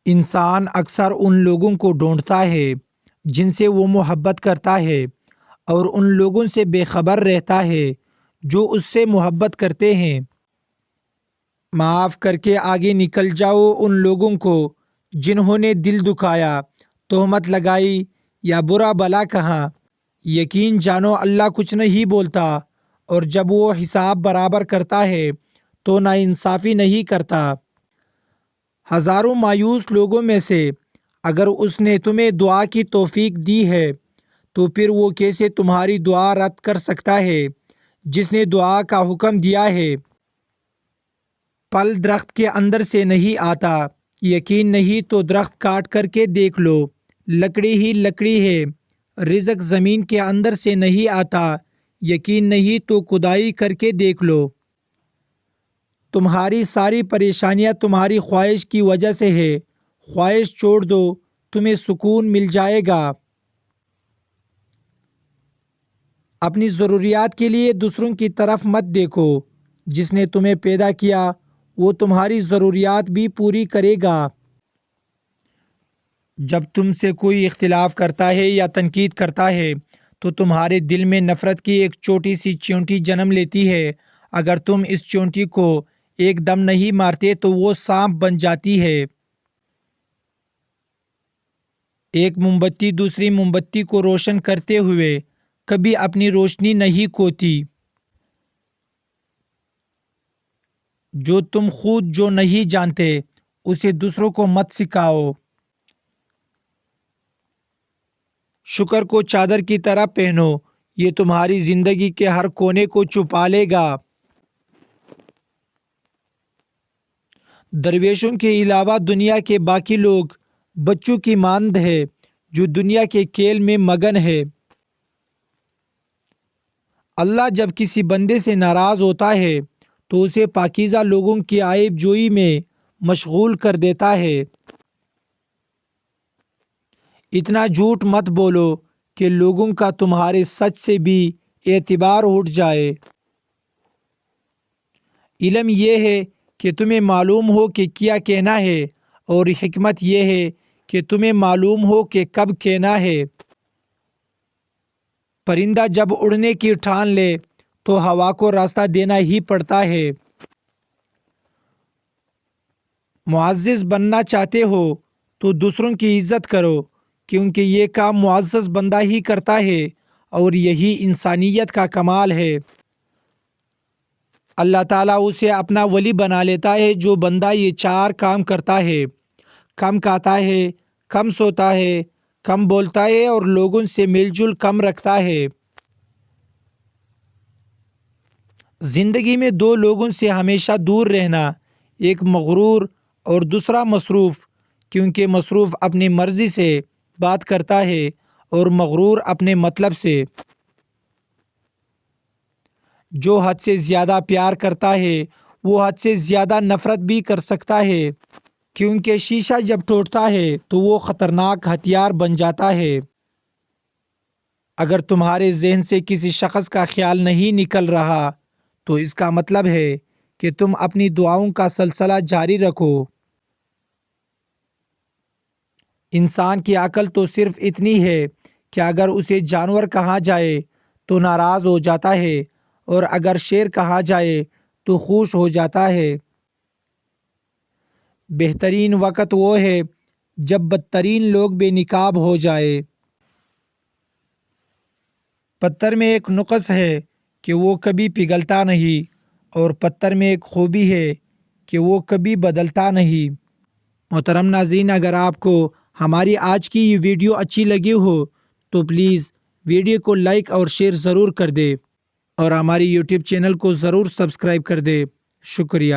انسان اکثر ان لوگوں کو ڈھونڈتا ہے جن سے وہ محبت کرتا ہے اور ان لوگوں سے بے خبر رہتا ہے جو اس سے محبت کرتے ہیں۔ معاف کر کے آگے نکل جاؤ ان لوگوں کو جنہوں نے دل دکھایا، تہمت لگائی یا برا بھلا کہا۔ یقین جانو اللہ کچھ نہیں بولتا، اور جب وہ حساب برابر کرتا ہے تو ناانصافی نہیں کرتا۔ ہزاروں مایوس لوگوں میں سے اگر اس نے تمہیں دعا کی توفیق دی ہے تو پھر وہ کیسے تمہاری دعا رد کر سکتا ہے جس نے دعا کا حکم دیا ہے؟ پھل درخت کے اندر سے نہیں آتا، یقین نہیں تو درخت کاٹ کر کے دیکھ لو، لکڑی ہی لکڑی ہے۔ رزق زمین کے اندر سے نہیں آتا، یقین نہیں تو کھدائی کر کے دیکھ لو۔ تمہاری ساری پریشانیاں تمہاری خواہش کی وجہ سے ہے، خواہش چھوڑ دو، تمہیں سکون مل جائے گا۔ اپنی ضروریات کے لیے دوسروں کی طرف مت دیکھو، جس نے تمہیں پیدا کیا وہ تمہاری ضروریات بھی پوری کرے گا۔ جب تم سے کوئی اختلاف کرتا ہے یا تنقید کرتا ہے تو تمہارے دل میں نفرت کی ایک چھوٹی سی چیونٹی جنم لیتی ہے۔ اگر تم اس چیونٹی کو ایک دم نہیں مارتے تو وہ سانپ بن جاتی ہے۔ ایک موم بتی دوسری موم بتی کو روشن کرتے ہوئے کبھی اپنی روشنی نہیں کھوتی۔ جو تم خود جو نہیں جانتے اسے دوسروں کو مت سکھاؤ۔ شکر کو چادر کی طرح پہنو، یہ تمہاری زندگی کے ہر کونے کو چھپا لے گا۔ درویشوں کے علاوہ دنیا کے باقی لوگ بچوں کی مانند ہے جو دنیا کے کھیل میں مگن ہے۔ اللہ جب کسی بندے سے ناراض ہوتا ہے تو اسے پاکیزہ لوگوں کی عیب جوئی میں مشغول کر دیتا ہے۔ اتنا جھوٹ مت بولو کہ لوگوں کا تمہارے سچ سے بھی اعتبار اٹھ جائے۔ علم یہ ہے کہ تمہیں معلوم ہو کہ کیا کہنا ہے، اور حکمت یہ ہے کہ تمہیں معلوم ہو کہ کب کہنا ہے۔ پرندہ جب اڑنے کی ٹھان لے تو ہوا کو راستہ دینا ہی پڑتا ہے۔ معزز بننا چاہتے ہو تو دوسروں کی عزت کرو، کیونکہ یہ کام معزز بندہ ہی کرتا ہے اور یہی انسانیت کا کمال ہے۔ اللہ تعالیٰ اسے اپنا ولی بنا لیتا ہے جو بندہ یہ چار کام کرتا ہے: کم کھاتا ہے، کم سوتا ہے، کم بولتا ہے اور لوگوں سے مل جل کم رکھتا ہے۔ زندگی میں دو لوگوں سے ہمیشہ دور رہنا، ایک مغرور اور دوسرا مصروف، کیونکہ مصروف اپنی مرضی سے بات کرتا ہے اور مغرور اپنے مطلب سے۔ جو حد سے زیادہ پیار کرتا ہے وہ حد سے زیادہ نفرت بھی کر سکتا ہے، کیونکہ شیشہ جب ٹوٹتا ہے تو وہ خطرناک ہتھیار بن جاتا ہے۔ اگر تمہارے ذہن سے کسی شخص کا خیال نہیں نکل رہا تو اس کا مطلب ہے کہ تم اپنی دعاؤں کا سلسلہ جاری رکھو۔ انسان کی عقل تو صرف اتنی ہے کہ اگر اسے جانور کہا جائے تو ناراض ہو جاتا ہے، اور اگر شیر کہا جائے تو خوش ہو جاتا ہے۔ بہترین وقت وہ ہے جب بدترین لوگ بے نقاب ہو جائے۔ پتھر میں ایک نقص ہے کہ وہ کبھی پگھلتا نہیں، اور پتھر میں ایک خوبی ہے کہ وہ کبھی بدلتا نہیں۔ محترم ناظرین، اگر آپ کو ہماری آج کی یہ ویڈیو اچھی لگی ہو تو پلیز ویڈیو کو لائک اور شیئر ضرور کر دے، اور ہماری یوٹیوب چینل کو ضرور سبسکرائب کر دے۔ شکریہ۔